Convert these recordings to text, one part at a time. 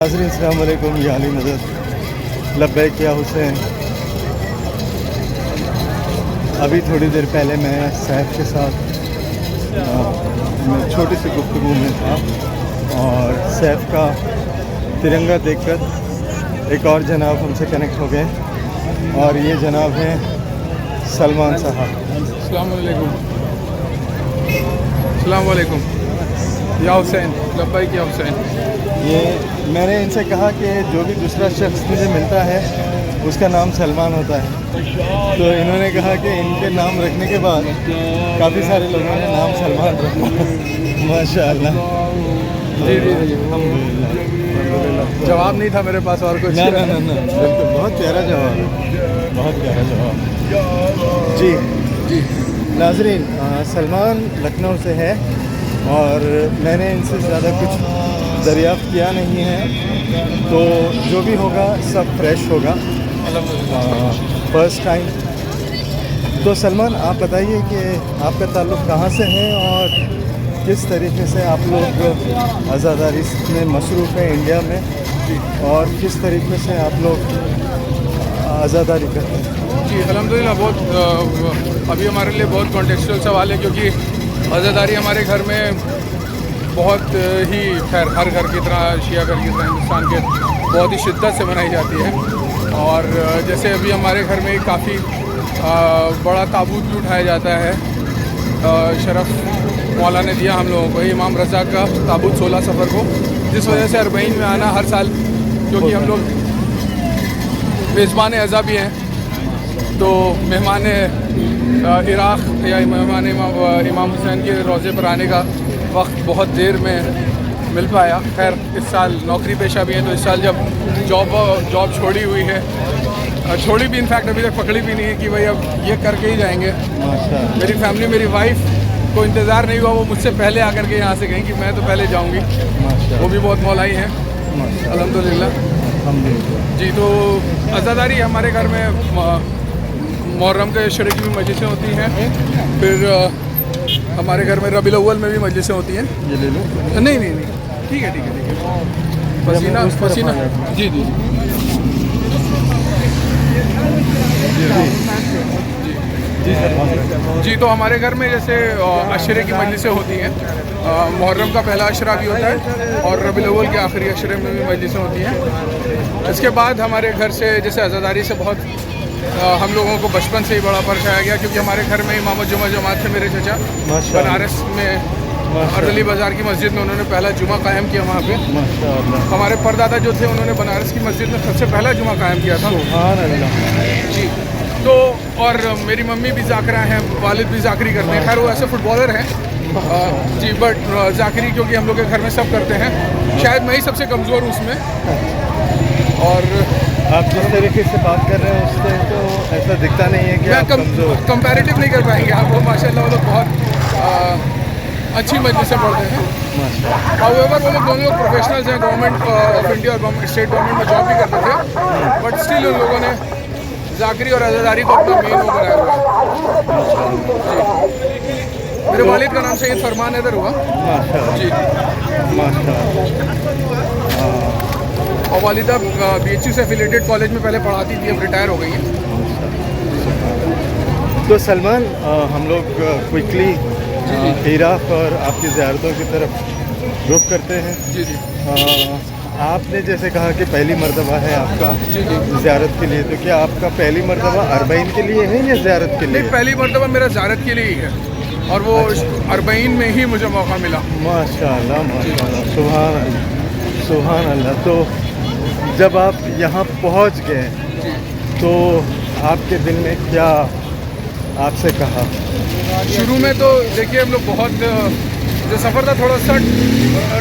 नाज़रीन अस्सलाम वालेकुम, या अली मदद लब्बैक या हुसैन। अभी थोड़ी देर पहले मैं सैफ के साथ छोटी सी गुफ्तगू में था और सैफ का तिरंगा देखकर एक और जनाब हमसे कनेक्ट हो गए और ये जनाब हैं सलमान साहब। अस्सलाम वालेकुम। अस्सलाम वालेकुम या हुसैन, लब्बैक या हुसैन। ये मैंने इनसे कहा कि जो भी दूसरा शख्स मुझे मिलता है उसका नाम सलमान होता है, तो इन्होंने कहा कि इनके नाम रखने के बाद काफ़ी सारे लोगों ने नाम सलमान रखा। माशाअल्लाह। जी जी जी, अल्हम्दुलिल्लाह। जवाब नहीं था मेरे पास और कुछ। ना ना ना ना, बिल्कुल बहुत प्यारा जवाब है, बहुत प्यारा जवाब। जी जी नाज़रीन, सलमान लखनऊ से है और मैंने इनसे ज़्यादा कुछ दरियाफ़्त किया नहीं है, तो जो भी होगा सब फ्रेश होगा, फ़र्स्ट टाइम। तो सलमान, आप बताइए कि आपका ताल्लुक़ कहाँ से है और किस तरीके से आप लोग आज़ादारी में मसरूफ़ हैं इंडिया में, और किस तरीके से आप लोग आज़ादारी करते हैं? जी अल्हम्दुलिल्लाह। बहुत अभी हमारे लिए बहुत कॉन्टेक्चुअल सवाल है, क्योंकि आज़ादारी हमारे घर में बहुत ही, खैर हर घर की तरह, शिया घर की तरह हिंदुस्तान के बहुत ही शिद्दत से मनाई जाती है। और जैसे अभी हमारे घर में काफ़ी बड़ा ताबूत भी उठाया जाता है। शरफ मौला ने दिया हम लोगों को, इमाम रज़ा का ताबूत 16 सफ़र को, जिस वजह से अरबईन में आना हर साल, क्योंकि हम लोग मेज़बान अज़ा भी हैं, तो मेहमान इराक़ या मेहमान इमाम हुसैन के रोज़े पर आने का वक्त बहुत देर में मिल पाया। खैर इस साल नौकरी पेशा भी है, तो इस साल जब जॉब छोड़ी हुई है, छोड़ी भी इनफैक्ट अभी तक पकड़ी भी नहीं है कि भाई अब ये करके ही जाएंगे। मेरी फैमिली, मेरी वाइफ को इंतज़ार नहीं हुआ, वो मुझसे पहले आकर के यहाँ से गई कि मैं तो पहले जाऊँगी। वो भी बहुत मौलाई हैं अल्हम्दुलिल्लाह। जी, तो आज़ादारी हमारे घर में मुहर्रम के अशरे की भी मजलिसें होती हैं, फिर हमारे घर में रबीउल अव्वल में भी मजलिसें होती हैं। ये ले लो। नहीं नहीं नहीं, ठीक है ठीक है ठीक है। पसीना पसीना। जी जी जी सर। जी, तो हमारे घर में जैसे अशरे की मजलिसें होती हैं, मुहर्रम का पहला अशरा भी होता है और रबीउल अव्वल के आखिरी अशरे में भी मजलिसें होती हैं। इसके बाद हमारे घर से जैसे आज़ादारी से बहुत हम लोगों को बचपन से ही बड़ा परछाया गया, क्योंकि हमारे घर में इमाम जुमा जमात थे मेरे चचा, बनारस में अर्दली बाज़ार की मस्जिद में उन्होंने पहला जुमा कायम किया वहाँ पे। हमारे परदादा जो थे उन्होंने बनारस की मस्जिद में सबसे पहला जुमा कायम किया था। जी, तो और मेरी मम्मी भी ज़ाकरा हैं, वालिद भी ज़ाकरी करते हैं। खैर वो ऐसे फुटबॉलर हैं जी, बट ज़ाकरी क्योंकि हम लोग के घर में सब करते हैं, शायद मैं ही सबसे कमज़ोर हूँ उसमें। और आप जिस तरीके से बात कर रहे हैं उससे तो ऐसा दिखता नहीं है कि आप कमज़ोर। कंपैरेटिव नहीं कर पाएंगे आप, वो माशाल्लाह वो लोग बहुत अच्छी मजलिस से पढ़ते हैं। हाउएवर वो लोग दोनों लोग प्रोफेशनल्स हैं, गवर्नमेंट ऑफ इंडिया और स्टेट गवर्नमेंट में जॉब भी करते थे, बट स्टिल उन लोगों ने ज़ाकरी और आज़ादारी को अपना मेन वो बनाया हुआ है। मेरे वालिद का नाम सैयद फरमान हैदर हुआ। जी और वालिदा BHU से एफिलिएटेड कॉलेज में पहले पढ़ाती थी, अब रिटायर हो गई हैं। तो सलमान, हम लोग क्विकली इराक़ और आपकी ज़ियारतों की तरफ रुख करते हैं। जी जी। आपने जैसे कहा कि पहली मर्तबा है आपका ज़ियारत के लिए, तो क्या आपका पहली मर्तबा अरबईन के लिए है या ज़ियारत के लिए? नहीं, पहली मर्तबा मेरा ज़ियारत के लिए ही है, और वो अरबईन में ही मुझे मौका मिला। माशाअल्लाह माशाअल्लाह, सुभान अल्लाह सुभान अल्लाह। तो जब आप यहाँ पहुँच गए तो आपके दिल में क्या आपसे कहा? शुरू में तो देखिए हम लोग बहुत, जो सफ़र था थोड़ा सा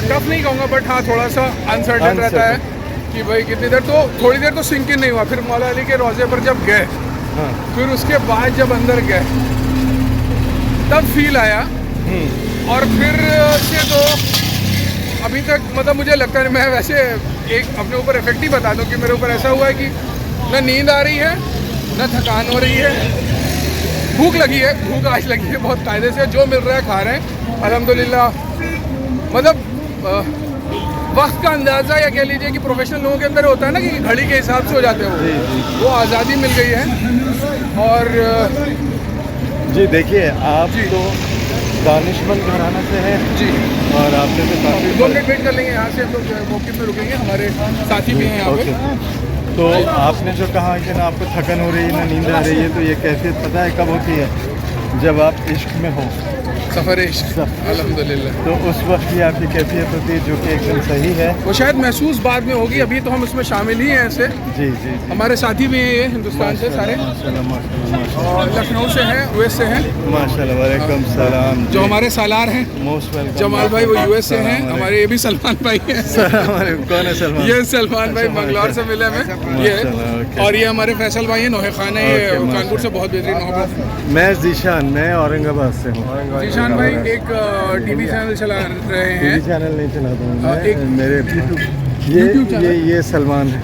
टफ नहीं कहूँगा, बट हाँ थोड़ा सा अनसर्टन रहता है कि भाई कितनी देर, तो थोड़ी देर तो सिंक इन नहीं हुआ। फिर मौला अली के रोज़े पर जब गए, फिर उसके बाद जब अंदर गए तब फील आया। और फिर से तो अभी तक मतलब मुझे लगता है, मैं वैसे एक अपने ऊपर इफेक्ट ही बता दूं कि मेरे ऊपर ऐसा हुआ है कि न नींद आ रही है, न थकान हो रही है, भूख लगी है, भूख आज लगी है बहुत कायदे से, जो मिल रहा है खा रहे हैं अल्हम्दुलिल्लाह। मतलब वक्त का अंदाज़ा या कह लीजिए कि प्रोफेशनल लोगों के अंदर होता है ना कि घड़ी के हिसाब से हो जाते हैं जी जी वो आज़ादी मिल गई है। और जी देखिए आप जी। तो दानिशमंद घराना से हैं जी और आपने तो काफ़ी 2 मिनट वेट कर लेंगे, यहाँ से हम लोग मौके पे रुकेंगे, हमारे साथी भी हैं यहाँ ओके। पे। तो आपने जो कहा कि ना आपको थकन हो रही है ना नींद आ रही है, तो ये कैफियत पता है कब होती है? जब आप इश्क में हो, सफ़र इश्क अल्हम्दुलिल्लाह। तो उस वक्त ये आपकी कैफियत होती है जो कि एकदम सही है। वो शायद महसूस बाद में होगी, अभी तो हम उसमें शामिल ही हैं ऐसे। जी जी जी। हमारे साथी भी हैं ये हिंदुस्तान से सारे, माशाल्लाह माशाल्लाह और लखनऊ से हैं, यूएस से हैं। माशाल्लाह वालेकुम सलाम। जो हमारे सालार हैं मोस्ट वेलकम जमाल भाई, वो यूएस से हैं। हमारे ये भी सलमान भाई हैं। कौन है सलमान? ये सलमान भाई मंगलौर से मिले हमें ये, माशाल्लाह, ओके। और ये हमारे फैसल भाई हैं नौहे खान है, ये ओके, कानपुर माशाल्लाह। से बहुत बेहतरीन नौहा। मैं जीशान, मैं औरंगाबाद से हूँ। जीशान भाई एक टीवी चैनल चला रहे हैं। टीवी चैनल नहीं चलाता हूँ मैं, एक मेरे YouTube चैनल। ये सलमान है।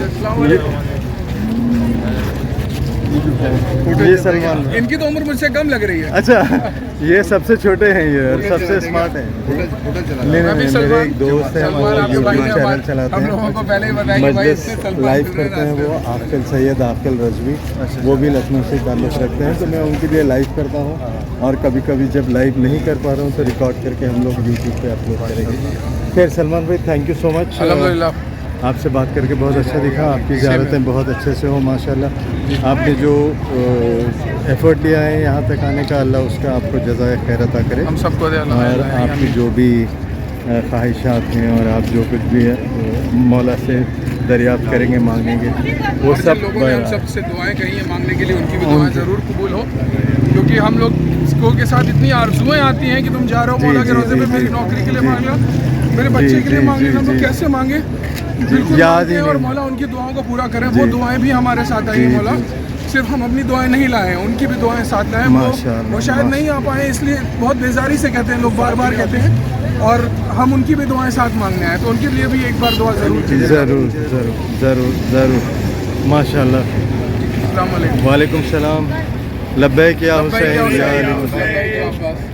अस्सलाम ये वालेकुम। ये सलमान है। इनकी तो उम्र मुझसे कम लग रही है। अच्छा, ये सबसे छोटे हैं ये और सबसे स्मार्ट हैं। नहीं मैं भी नहीं, मेरे सलमान, एक दोस्त है सलमान वो आपके यूट्यूब भाई ने चैनल चलाते हम लोगों को पहले ही बताया कि भाई मजलिस इससे सलमान लाइव जुड़ रहे करते हैं। हैं वो आकिल सैयद आकिल रजवी, वो भी लखनऊ से ताल्लुक़ रखते हैं, तो मैं उनके लिए लाइव करता हूँ। और कभी कभी जब लाइव नहीं कर पा रहा हूँ तो रिकॉर्ड करके हम लोग यूट्यूब पे अपलोड करेंगे। खैर सलमान भाई, थैंक यू सो मच। अल्हम्दुलिल्लाह। आपसे बात करके बहुत अच्छा दिखा। आपकी ज़ियारतें बहुत अच्छे से हो माशाल्लाह। आपने जो एफर्ट लिया है यहाँ तक आने का, अल्लाह उसका आपको जज़ाए खैर अता करे। हम सबको दे अल्लाह। और आपकी जो भी ख्वाहिशात हैं और आप जो कुछ भी मौला से दरियाफ्त करेंगे, मांगेंगे, वो और सब जिन लोगों ने हम सबसे दुआएं कही हैं मांगने के लिए, उनकी भी दुआएं ज़रूर कबूल हो, क्योंकि हम लोग के साथ इतनी आरज़ुएं आती हैं कि तुम जा रहे हो मौला के रोज़े पे, मेरी नौकरी के लिए मांग लो, मेरे बच्चे के लिए मांग लो, हम लोग कैसे मांगे? बिल्कुल याद ही मांगे और नहीं। मौला उनकी दुआओं को पूरा करें। वो दुआएं भी हमारे साथ आई हैं मौला, सिर्फ हम अपनी दुआएं नहीं लाए हैं, उनकी भी दुआएं साथ लाए हैं। वो शायद नहीं आ पाए, इसलिए बहुत बेजारी से कहते हैं लोग, बार बार कहते हैं, और हम उनकी भी दुआएं साथ मांगने आए, तो उनके लिए भी एक बार दुआ ज़रूर कीजिए। ज़रूर ज़रूर ज़रूर ज़रूर माशाल्लाह। अस्सलाम वालेकुम। वालेकुम सलाम। लब्बैक या हुसैन या अली हुसैन। लब्बैक या अब्बास।